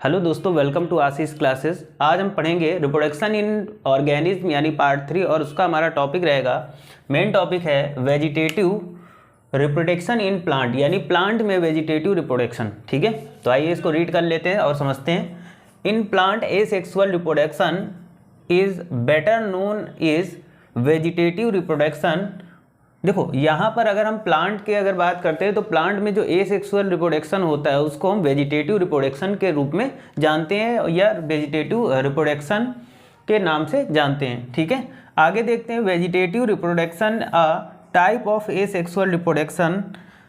Hello दोस्तों, welcome to Ashish classes. आज हम पढ़ेंगे रिप्रोडक्शन इन ऑर्गेनिज्म यानी पार्ट 3 और उसका हमारा टॉपिक रहेगा, मेन टॉपिक है वेजिटेटिव रिप्रोडक्शन इन प्लांट यानी प्लांट में वेजिटेटिव रिप्रोडक्शन। ठीक है, तो आइए इसको रीड कर लेते हैं और समझते हैं। In plant asexual reproduction is better known is vegetative reproduction. देखो यहाँ पर अगर हम प्लांट की अगर बात करते हैं तो प्लांट में जो एसेक्सुअल रिप्रोडक्शन होता है उसको हम वेजिटेटिव रिप्रोडक्शन के रूप में जानते हैं या वेजिटेटिव रिप्रोडक्शन के नाम से जानते हैं। ठीक है, आगे देखते हैं vegetative reproduction a type of asexual reproduction.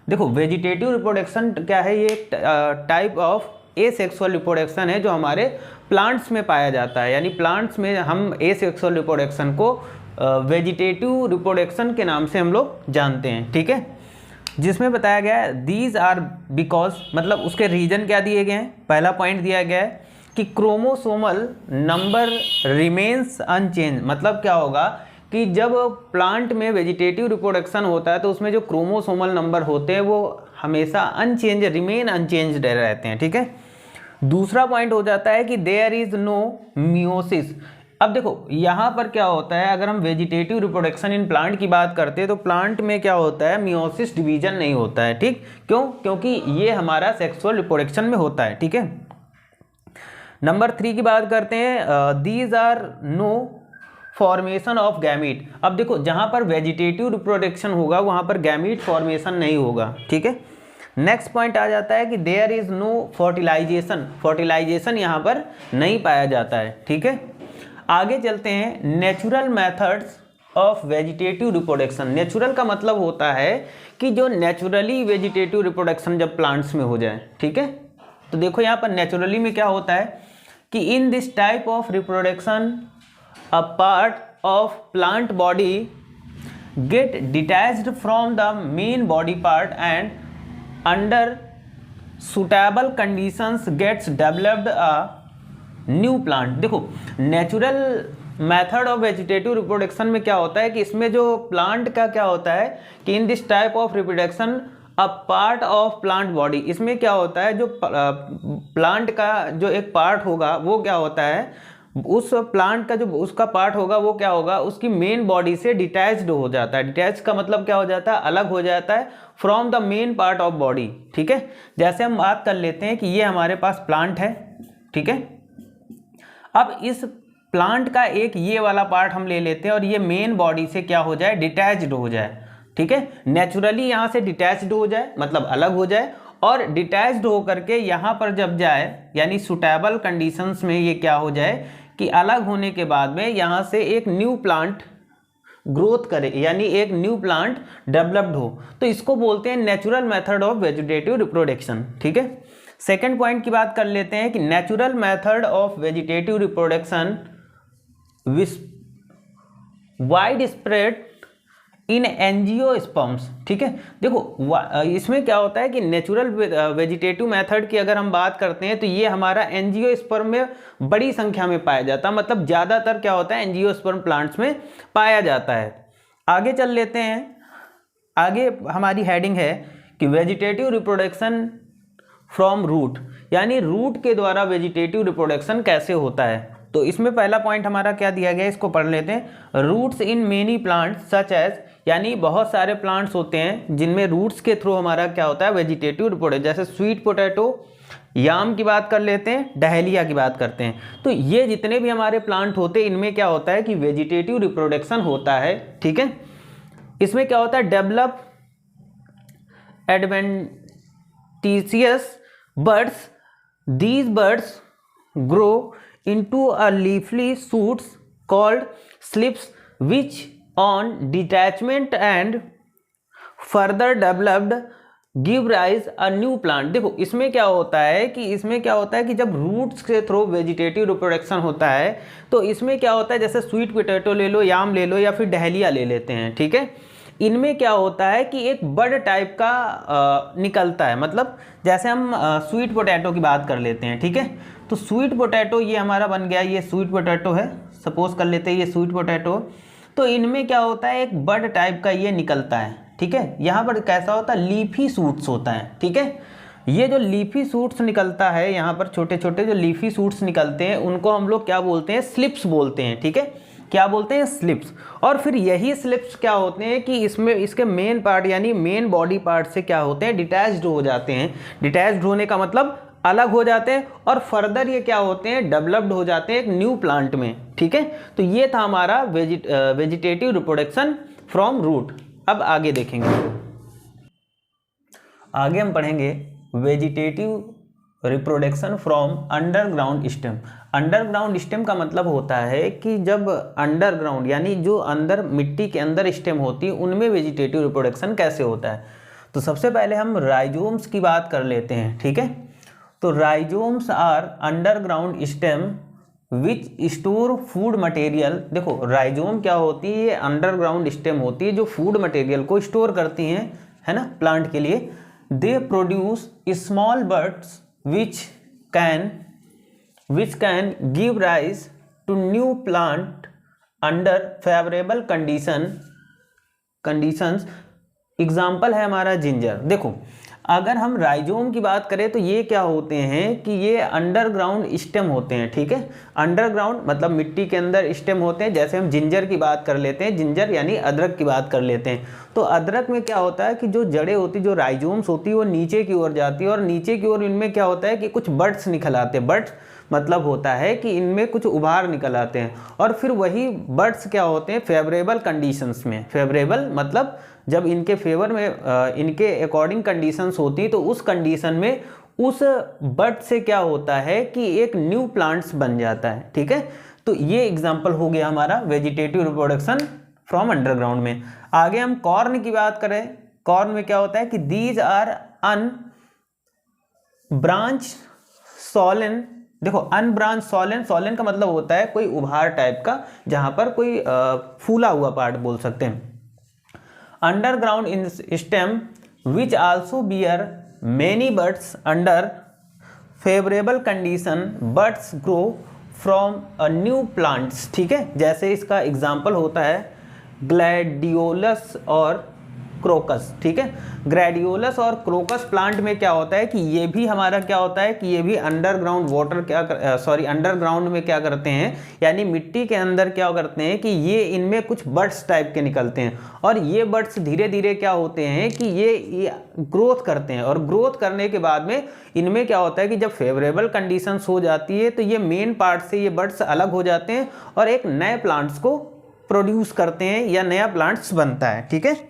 देखो वेजिटेटिव रिप्रोडक्शन क्या है, ये टाइप ऑफ एसेक्सुअल रिप्रोडक्शन है जो हमारे प्लांट्स में पाया जाता है, यानी प्लांट्स में हम एसेक्सुअल रिप्रोडक्शन को वेजिटेटिव रिप्रोडक्शन के नाम से हम लोग जानते हैं। ठीक है, जिसमें बताया गया है दीज आर बिकॉज, मतलब उसके रीजन क्या दिए गए हैं। पहला पॉइंट दिया गया है कि क्रोमोसोमल नंबर रिमेन्स अनचेंज। मतलब क्या होगा कि जब प्लांट में वेजिटेटिव रिप्रोडक्शन होता है तो उसमें जो क्रोमोसोमल नंबर होते हैं वो हमेशा अनचेंज, रिमेन अनचेंज रहते हैं। ठीक है, दूसरा पॉइंट हो जाता है कि देयर इज नो मियोसिस। अब देखो यहाँ पर क्या होता है, अगर हम वेजिटेटिव रिप्रोडक्शन इन प्लांट की बात करते हैं तो प्लांट में क्या होता है, मियोसिस डिवीजन नहीं होता है। ठीक, क्यों? क्योंकि ये हमारा सेक्सुअल रिप्रोडक्शन में होता है। ठीक है, नंबर 3 की बात करते हैं, these are no formation of gamete. अब देखो जहाँ पर वेजिटेटिव रिप्रोडक्शन होगा वहाँ पर गैमीट फॉर्मेशन नहीं होगा। ठीक है, नेक्स्ट पॉइंट आ जाता है कि there is no fertilization. Fertilization यहाँ पर नहीं पाया जाता है। ठीक है, आगे चलते हैं natural methods of vegetative reproduction. Natural का मतलब होता है कि जो नेचुरली वेजिटेटिव रिप्रोडक्शन जब प्लांट्स में हो जाए। ठीक है, तो देखो यहाँ पर नेचुरली में क्या होता है कि in this type of reproduction a part of plant body get detached from the main body part and under suitable conditions gets developed a new plant. देखो natural method of vegetative reproduction में क्या होता है कि इसमें जो plant का क्या होता है कि in this type of reproduction a part of plant body, इसमें क्या होता है जो प्लांट का जो एक पार्ट होगा वो क्या होता है, उस प्लांट का जो उसका पार्ट होगा वो क्या होगा, उसकी मेन बॉडी से डिटैच्ड हो जाता है। डिटैच का मतलब क्या हो जाता है, अलग हो जाता है from the main part of body. ठीक है, जैसे हम बात कर लेते हैं कि ये हमारे पास प्लांट है। ठीक है, अब इस प्लांट का एक ये वाला पार्ट हम ले लेते हैं और ये मेन बॉडी से क्या हो जाए, डिटैच्ड हो जाए। ठीक है, नेचुरली यहाँ से डिटैच्ड हो जाए मतलब अलग हो जाए, और डिटैच्ड हो करके यहाँ पर जब जाए यानी सुटेबल कंडीशंस में ये क्या हो जाए कि अलग होने के बाद में यहाँ से एक न्यू प्लांट ग्रोथ करे, यानी एक न्यू प्लांट डेवलप्ड हो, तो इसको बोलते हैं natural method of vegetative reproduction. ठीक है, सेकेंड पॉइंट की बात कर लेते हैं कि natural method of vegetative reproduction wide spread in angiosperms. ठीक है, देखो इसमें क्या होता है कि नेचुरल वेजिटेटिव मेथड की अगर हम बात करते हैं तो ये हमारा एंजियोस्पर्म में बड़ी संख्या में पाया जाता है, मतलब ज़्यादातर क्या होता है एंजियोस्पर्म प्लांट्स में पाया जाता है। आगे चल लेते हैं, आगे हमारी हेडिंग है कि वेजिटेटिव रिप्रोडक्शन फ्रॉम रूट, यानी रूट के द्वारा वेजिटेटिव रिप्रोडक्शन कैसे होता है। तो इसमें पहला पॉइंट हमारा क्या दिया गया है, इसको पढ़ लेते हैं। Roots in many plants such as, यानी बहुत सारे प्लांट्स होते हैं जिनमें रूट्स के थ्रू हमारा क्या होता है वेजिटेटिव रिप्रोडक्शन, जैसे स्वीट पोटैटो, याम की बात कर लेते हैं, डहेलिया की बात करते हैं। तो ये जितने भी हमारे प्लांट होते हैं इनमें क्या होता है कि वेजिटेटिव रिप्रोडक्शन होता है। ठीक है, इसमें क्या होता है, develop adventitious birds. These birds grow into a leafy shoots called slips, which on detachment and further developed give rise a new plant. देखो इसमें क्या होता है कि जब रूट्स के थ्रू वेजिटेटिव रिप्रोडक्शन होता है तो इसमें क्या होता है, जैसे स्वीट पोटैटो ले लो, याम ले लो या फिर डहेलिया ले लेते हैं। ठीक है, इनमें क्या होता है कि एक बर्ड टाइप का निकलता है, मतलब जैसे हम स्वीट पोटैटो की बात कर लेते हैं। ठीक है, तो स्वीट पोटैटो ये हमारा बन गया, ये स्वीट पोटैटो है, सपोज कर लेते हैं ये स्वीट पोटैटो। तो इनमें क्या होता है, एक बर्ड टाइप का ये निकलता है। ठीक है, यहाँ पर कैसा होता है, लीफी शूट्स होता है। ठीक है, ये जो लीफी सूट्स निकलता है यहाँ पर, छोटे छोटे जो लीफी सूट्स निकलते हैं उनको हम लोग क्या बोलते हैं, स्लिप्स बोलते हैं, ठीक है, क्या बोलते हैं, स्लिप्स। और फिर यही स्लिप्स क्या होते हैं कि इसमें इसके मेन पार्ट यानी मेन बॉडी पार्ट से क्या होते हैं, डिटैच्ड हो जाते हैं। डिटैच्ड होने का मतलब अलग हो जाते हैं और फर्दर ये क्या होते हैं, डेवलप्ड हो जाते हैं एक न्यू प्लांट में, ठीक है। तो ये था हमारा वेजिटेटिव रिप्रोडक्शन फ्रॉम रूट। अब आगे देखेंगे, आगे हम पढ़ेंगे vegetative reproduction from underground stem. Underground stem का मतलब होता है कि जब अंडरग्राउंड यानी जो अंदर मिट्टी के अंदर स्टेम होती है उनमें वेजिटेटिव रिप्रोडक्शन कैसे होता है। तो सबसे पहले हम राइजोम्स की बात कर लेते हैं, ठीक है। तो rhizomes are underground stem which store food material. देखो राइजोम क्या होती है, ये अंडरग्राउंड स्टेम होती है जो फूड मटेरियल को स्टोर करती हैं, है ना, प्लांट के लिए। They produce small birds which can give rise to new plant under favourable conditions. Example है हमारा जिंजर। देखो अगर हम राइजोम की बात करें तो ये क्या होते हैं कि ये अंडरग्राउंड स्टेम होते हैं, ठीक है। अंडरग्राउंड मतलब मिट्टी के अंदर स्टेम होते हैं। जैसे हम जिंजर की बात कर लेते हैं, जिंजर यानी अदरक की बात कर लेते हैं। तो अदरक में क्या होता है कि जो जड़ें होती, जो राइजोम्स होती है वो नीचे की ओर जाती है और नीचे की ओर इनमें क्या होता है कि कुछ बड्स निकल आते हैं। बड्स मतलब होता है कि इनमें कुछ उभार निकल आते हैं और फिर वही बड्स क्या होते हैं, फेवरेबल कंडीशंस में। फेवरेबल मतलब जब इनके फेवर में इनके अकॉर्डिंग कंडीशंस होती तो उस कंडीशन में उस बड से क्या होता है कि एक न्यू प्लांट्स बन जाता है, ठीक है। तो ये एग्जांपल हो गया हमारा वेजिटेटिव रिप्रोडक्शन फ्रॉम अंडरग्राउंड में। आगे हम कॉर्न की बात करें, कॉर्न में क्या होता है कि दीज आर अनब्रांच सॉलन। देखो अनब्रांच सॉलन, सॉलन का मतलब होता है कोई उभार टाइप का, जहां पर कोई फूला हुआ पार्ट बोल सकते हैं। Underground in stem which also bear many buds under favourable condition, buds grow from a new plants, ठीक है। जैसे इसका एग्जाम्पल होता है ग्लैडियोलस और क्रोकस, ठीक है। ग्लैडियोलस और क्रोकस प्लांट में क्या होता है कि ये भी हमारा क्या होता है कि ये भी अंडरग्राउंड वाटर अंडरग्राउंड में क्या करते हैं, यानी मिट्टी के अंदर क्या करते हैं कि ये इनमें कुछ बड्स टाइप के निकलते हैं और ये बड्स धीरे धीरे क्या होते हैं कि ये ग्रोथ करते हैं और ग्रोथ करने के बाद में इनमें क्या होता है कि जब फेवरेबल कंडीशंस हो जाती है तो ये मेन पार्ट से ये बड्स अलग हो जाते हैं और एक नए प्लांट्स को प्रोड्यूस करते हैं या नया प्लांट्स बनता है, ठीक है।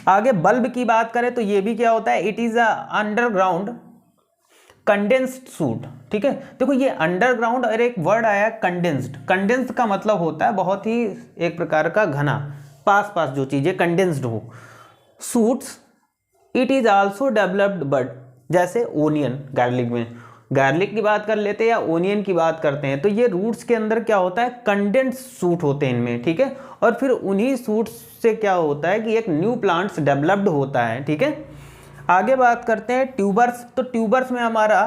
आगे बल्ब की बात करें तो ये भी क्या होता है, it is a underground condensed suit, ठीक है। देखो ये अंडरग्राउंड और एक वर्ड आया कंडेंस्ड। कंडेंस्ड का मतलब होता है बहुत ही एक प्रकार का घना, पास पास जो चीजें कंडेंस्ड हो। Shoots it is also developed bud, जैसे ओनियन, गार्लिक में गार्लिक की बात कर लेते हैं या ओनियन की बात करते हैं तो ये रूट्स के अंदर क्या होता है, कंडेंस्ड सूट होते हैं इनमें, ठीक है। और फिर उन्हीं सूट्स से क्या होता है कि एक न्यू प्लांट्स डेवलप्ड होता है, ठीक है। आगे बात करते हैं ट्यूबर्स। तो ट्यूबर्स में हमारा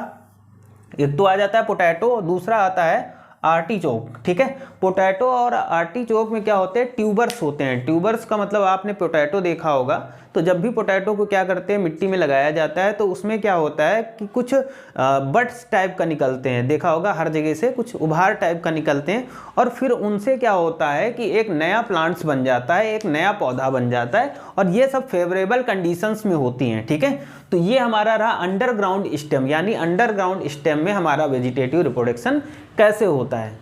एक तो आ जाता है पोटैटो, दूसरा आता है आर्टिचोक, ठीक है। पोटैटो और आर्टिचोक में क्या होते हैं, ट्यूबर्स होते हैं। ट्यूबर्स का मतलब आपने पोटैटो देखा होगा, तो जब भी पोटैटो को क्या करते हैं मिट्टी में लगाया जाता है तो उसमें क्या होता है कि कुछ बड्स टाइप का निकलते हैं, देखा होगा हर जगह से कुछ उभार टाइप का निकलते हैं और फिर उनसे क्या होता है कि एक नया प्लांट्स बन जाता है, एक नया पौधा बन जाता है और ये सब फेवरेबल कंडीशंस में होती हैं, ठीक है। तो ये हमारा रहा अंडरग्राउंड स्टेम, यानी अंडरग्राउंड स्टेम में हमारा वेजिटेटिव रिप्रोडक्शन कैसे होता है।